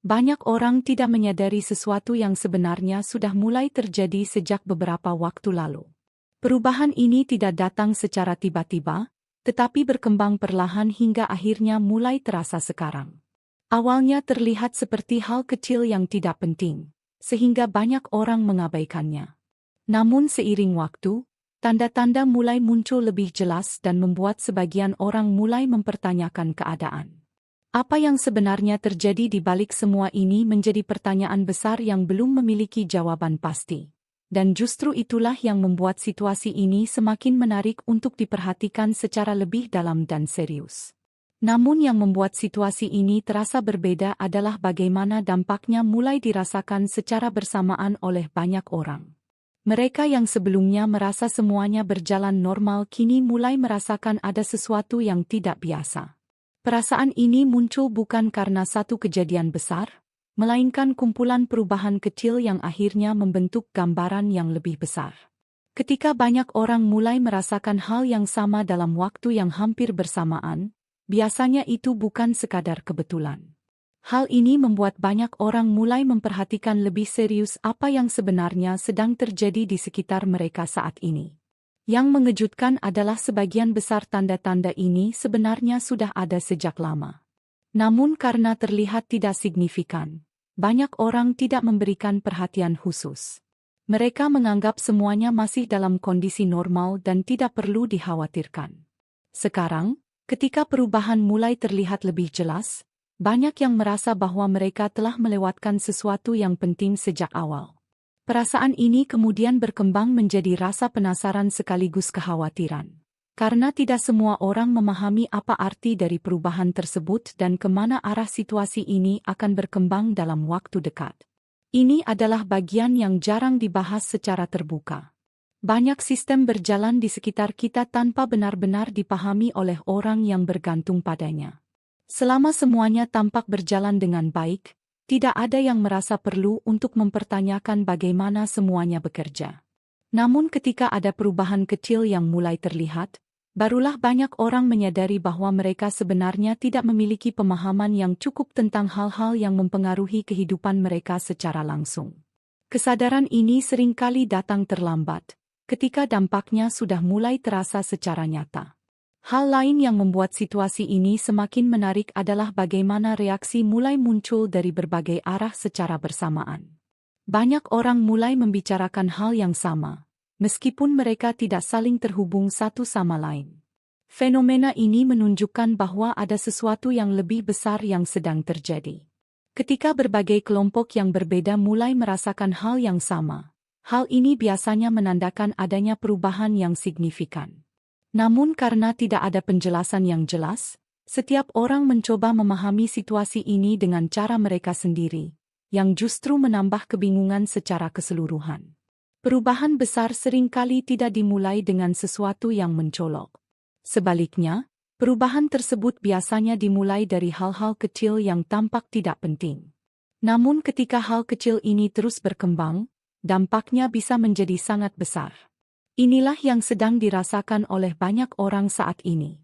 Banyak orang tidak menyadari sesuatu yang sebenarnya sudah mulai terjadi sejak beberapa waktu lalu. Perubahan ini tidak datang secara tiba-tiba, tetapi berkembang perlahan hingga akhirnya mulai terasa sekarang. Awalnya terlihat seperti hal kecil yang tidak penting, sehingga banyak orang mengabaikannya. Namun seiring waktu, tanda-tanda mulai muncul lebih jelas dan membuat sebagian orang mulai mempertanyakan keadaan. Apa yang sebenarnya terjadi di balik semua ini menjadi pertanyaan besar yang belum memiliki jawaban pasti. Dan justru itulah yang membuat situasi ini semakin menarik untuk diperhatikan secara lebih dalam dan serius. Namun yang membuat situasi ini terasa berbeda adalah bagaimana dampaknya mulai dirasakan secara bersamaan oleh banyak orang. Mereka yang sebelumnya merasa semuanya berjalan normal kini mulai merasakan ada sesuatu yang tidak biasa. Perasaan ini muncul bukan karena satu kejadian besar, melainkan kumpulan perubahan kecil yang akhirnya membentuk gambaran yang lebih besar. Ketika banyak orang mulai merasakan hal yang sama dalam waktu yang hampir bersamaan, biasanya itu bukan sekadar kebetulan. Hal ini membuat banyak orang mulai memperhatikan lebih serius apa yang sebenarnya sedang terjadi di sekitar mereka saat ini. Yang mengejutkan adalah sebagian besar tanda-tanda ini sebenarnya sudah ada sejak lama. Namun karena terlihat tidak signifikan, banyak orang tidak memberikan perhatian khusus. Mereka menganggap semuanya masih dalam kondisi normal dan tidak perlu dikhawatirkan. Sekarang, ketika perubahan mulai terlihat lebih jelas, banyak yang merasa bahwa mereka telah melewatkan sesuatu yang penting sejak awal. Perasaan ini kemudian berkembang menjadi rasa penasaran sekaligus kekhawatiran. Karena tidak semua orang memahami apa arti dari perubahan tersebut dan kemana arah situasi ini akan berkembang dalam waktu dekat. Ini adalah bagian yang jarang dibahas secara terbuka. Banyak sistem berjalan di sekitar kita tanpa benar-benar dipahami oleh orang yang bergantung padanya. Selama semuanya tampak berjalan dengan baik, tidak ada yang merasa perlu untuk mempertanyakan bagaimana semuanya bekerja. Namun ketika ada perubahan kecil yang mulai terlihat, barulah banyak orang menyadari bahwa mereka sebenarnya tidak memiliki pemahaman yang cukup tentang hal-hal yang mempengaruhi kehidupan mereka secara langsung. Kesadaran ini seringkali datang terlambat, ketika dampaknya sudah mulai terasa secara nyata. Hal lain yang membuat situasi ini semakin menarik adalah bagaimana reaksi mulai muncul dari berbagai arah secara bersamaan. Banyak orang mulai membicarakan hal yang sama, meskipun mereka tidak saling terhubung satu sama lain. Fenomena ini menunjukkan bahwa ada sesuatu yang lebih besar yang sedang terjadi. Ketika berbagai kelompok yang berbeda mulai merasakan hal yang sama, hal ini biasanya menandakan adanya perubahan yang signifikan. Namun karena tidak ada penjelasan yang jelas, setiap orang mencoba memahami situasi ini dengan cara mereka sendiri, yang justru menambah kebingungan secara keseluruhan. Perubahan besar seringkali tidak dimulai dengan sesuatu yang mencolok. Sebaliknya, perubahan tersebut biasanya dimulai dari hal-hal kecil yang tampak tidak penting. Namun ketika hal kecil ini terus berkembang, dampaknya bisa menjadi sangat besar. Inilah yang sedang dirasakan oleh banyak orang saat ini.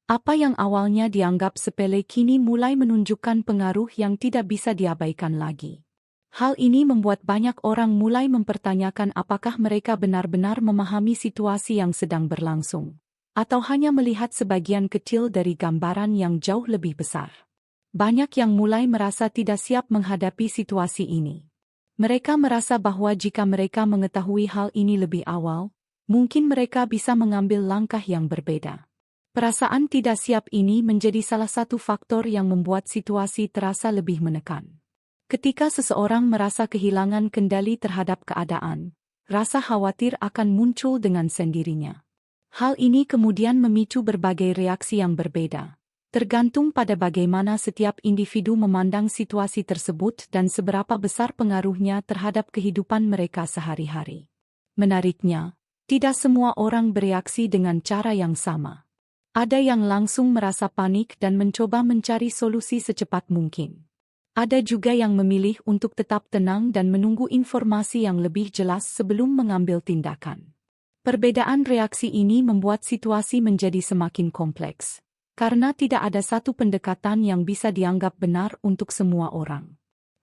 Apa yang awalnya dianggap sepele kini mulai menunjukkan pengaruh yang tidak bisa diabaikan lagi. Hal ini membuat banyak orang mulai mempertanyakan apakah mereka benar-benar memahami situasi yang sedang berlangsung, atau hanya melihat sebagian kecil dari gambaran yang jauh lebih besar. Banyak yang mulai merasa tidak siap menghadapi situasi ini. Mereka merasa bahwa jika mereka mengetahui hal ini lebih awal, mungkin mereka bisa mengambil langkah yang berbeda. Perasaan tidak siap ini menjadi salah satu faktor yang membuat situasi terasa lebih menekan. Ketika seseorang merasa kehilangan kendali terhadap keadaan, rasa khawatir akan muncul dengan sendirinya. Hal ini kemudian memicu berbagai reaksi yang berbeda, tergantung pada bagaimana setiap individu memandang situasi tersebut dan seberapa besar pengaruhnya terhadap kehidupan mereka sehari-hari. Menariknya, tidak semua orang bereaksi dengan cara yang sama. Ada yang langsung merasa panik dan mencoba mencari solusi secepat mungkin. Ada juga yang memilih untuk tetap tenang dan menunggu informasi yang lebih jelas sebelum mengambil tindakan. Perbedaan reaksi ini membuat situasi menjadi semakin kompleks, karena tidak ada satu pendekatan yang bisa dianggap benar untuk semua orang.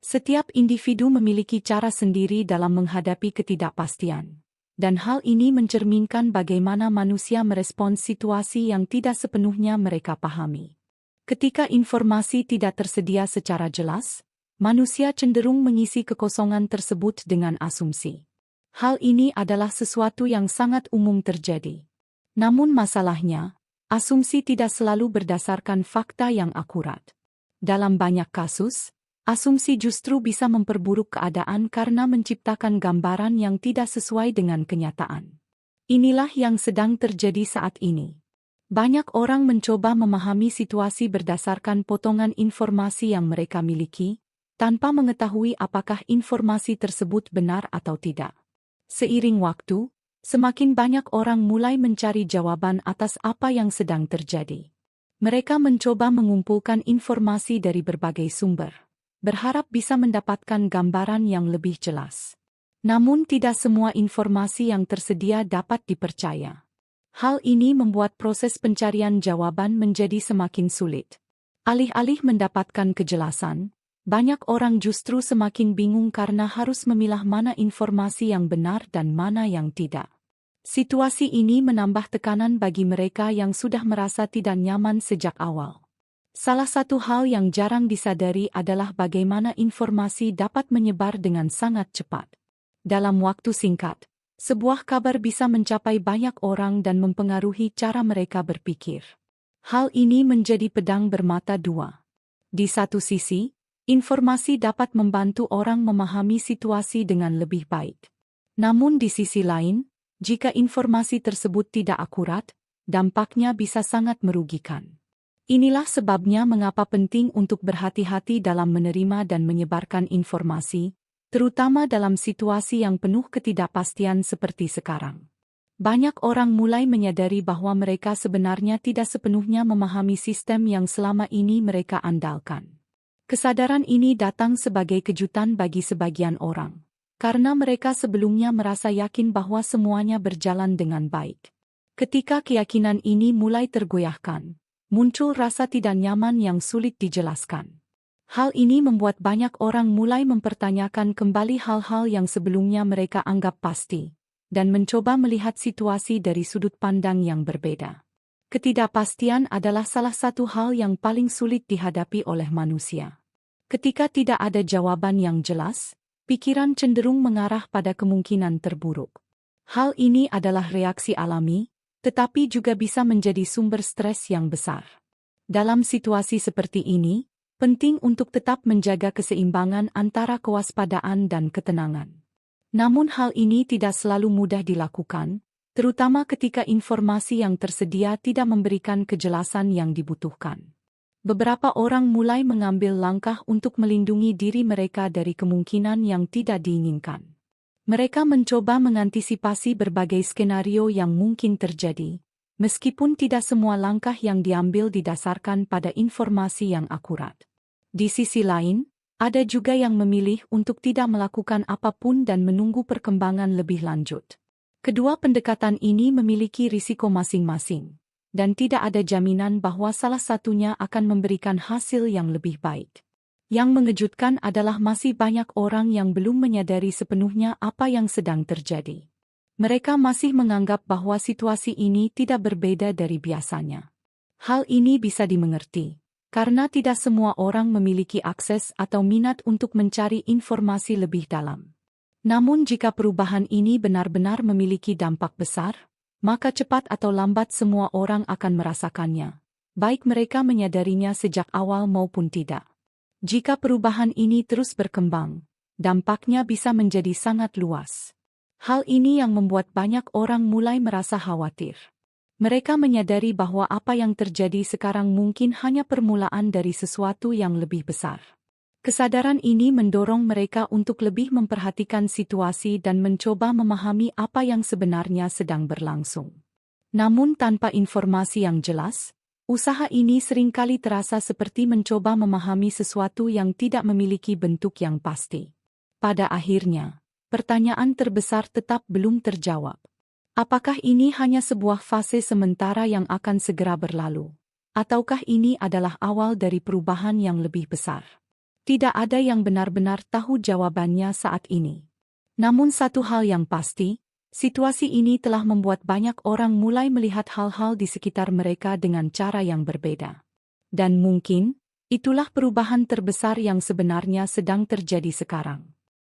Setiap individu memiliki cara sendiri dalam menghadapi ketidakpastian. Dan hal ini mencerminkan bagaimana manusia merespons situasi yang tidak sepenuhnya mereka pahami. Ketika informasi tidak tersedia secara jelas, manusia cenderung mengisi kekosongan tersebut dengan asumsi. Hal ini adalah sesuatu yang sangat umum terjadi. Namun masalahnya, asumsi tidak selalu berdasarkan fakta yang akurat. Dalam banyak kasus, asumsi justru bisa memperburuk keadaan karena menciptakan gambaran yang tidak sesuai dengan kenyataan. Inilah yang sedang terjadi saat ini. Banyak orang mencoba memahami situasi berdasarkan potongan informasi yang mereka miliki, tanpa mengetahui apakah informasi tersebut benar atau tidak. Seiring waktu, semakin banyak orang mulai mencari jawaban atas apa yang sedang terjadi. Mereka mencoba mengumpulkan informasi dari berbagai sumber, berharap bisa mendapatkan gambaran yang lebih jelas. Namun tidak semua informasi yang tersedia dapat dipercaya. Hal ini membuat proses pencarian jawaban menjadi semakin sulit. Alih-alih mendapatkan kejelasan, banyak orang justru semakin bingung karena harus memilah mana informasi yang benar dan mana yang tidak. Situasi ini menambah tekanan bagi mereka yang sudah merasa tidak nyaman sejak awal. Salah satu hal yang jarang disadari adalah bagaimana informasi dapat menyebar dengan sangat cepat. Dalam waktu singkat, sebuah kabar bisa mencapai banyak orang dan mempengaruhi cara mereka berpikir. Hal ini menjadi pedang bermata dua. Di satu sisi, informasi dapat membantu orang memahami situasi dengan lebih baik. Namun di sisi lain, jika informasi tersebut tidak akurat, dampaknya bisa sangat merugikan. Inilah sebabnya mengapa penting untuk berhati-hati dalam menerima dan menyebarkan informasi, terutama dalam situasi yang penuh ketidakpastian seperti sekarang. Banyak orang mulai menyadari bahwa mereka sebenarnya tidak sepenuhnya memahami sistem yang selama ini mereka andalkan. Kesadaran ini datang sebagai kejutan bagi sebagian orang, karena mereka sebelumnya merasa yakin bahwa semuanya berjalan dengan baik. Ketika keyakinan ini mulai tergoyahkan, muncul rasa tidak nyaman yang sulit dijelaskan. Hal ini membuat banyak orang mulai mempertanyakan kembali hal-hal yang sebelumnya mereka anggap pasti, dan mencoba melihat situasi dari sudut pandang yang berbeda. Ketidakpastian adalah salah satu hal yang paling sulit dihadapi oleh manusia. Ketika tidak ada jawaban yang jelas, pikiran cenderung mengarah pada kemungkinan terburuk. Hal ini adalah reaksi alami, tetapi juga bisa menjadi sumber stres yang besar. Dalam situasi seperti ini, penting untuk tetap menjaga keseimbangan antara kewaspadaan dan ketenangan. Namun hal ini tidak selalu mudah dilakukan, terutama ketika informasi yang tersedia tidak memberikan kejelasan yang dibutuhkan. Beberapa orang mulai mengambil langkah untuk melindungi diri mereka dari kemungkinan yang tidak diinginkan. Mereka mencoba mengantisipasi berbagai skenario yang mungkin terjadi, meskipun tidak semua langkah yang diambil didasarkan pada informasi yang akurat. Di sisi lain, ada juga yang memilih untuk tidak melakukan apapun dan menunggu perkembangan lebih lanjut. Kedua pendekatan ini memiliki risiko masing-masing, dan tidak ada jaminan bahwa salah satunya akan memberikan hasil yang lebih baik. Yang mengejutkan adalah masih banyak orang yang belum menyadari sepenuhnya apa yang sedang terjadi. Mereka masih menganggap bahwa situasi ini tidak berbeda dari biasanya. Hal ini bisa dimengerti, karena tidak semua orang memiliki akses atau minat untuk mencari informasi lebih dalam. Namun jika perubahan ini benar-benar memiliki dampak besar, maka cepat atau lambat semua orang akan merasakannya, baik mereka menyadarinya sejak awal maupun tidak. Jika perubahan ini terus berkembang, dampaknya bisa menjadi sangat luas. Hal ini yang membuat banyak orang mulai merasa khawatir. Mereka menyadari bahwa apa yang terjadi sekarang mungkin hanya permulaan dari sesuatu yang lebih besar. Kesadaran ini mendorong mereka untuk lebih memperhatikan situasi dan mencoba memahami apa yang sebenarnya sedang berlangsung. Namun tanpa informasi yang jelas, usaha ini seringkali terasa seperti mencoba memahami sesuatu yang tidak memiliki bentuk yang pasti. Pada akhirnya, pertanyaan terbesar tetap belum terjawab. Apakah ini hanya sebuah fase sementara yang akan segera berlalu? Ataukah ini adalah awal dari perubahan yang lebih besar? Tidak ada yang benar-benar tahu jawabannya saat ini. Namun satu hal yang pasti, situasi ini telah membuat banyak orang mulai melihat hal-hal di sekitar mereka dengan cara yang berbeda. Dan mungkin, itulah perubahan terbesar yang sebenarnya sedang terjadi sekarang.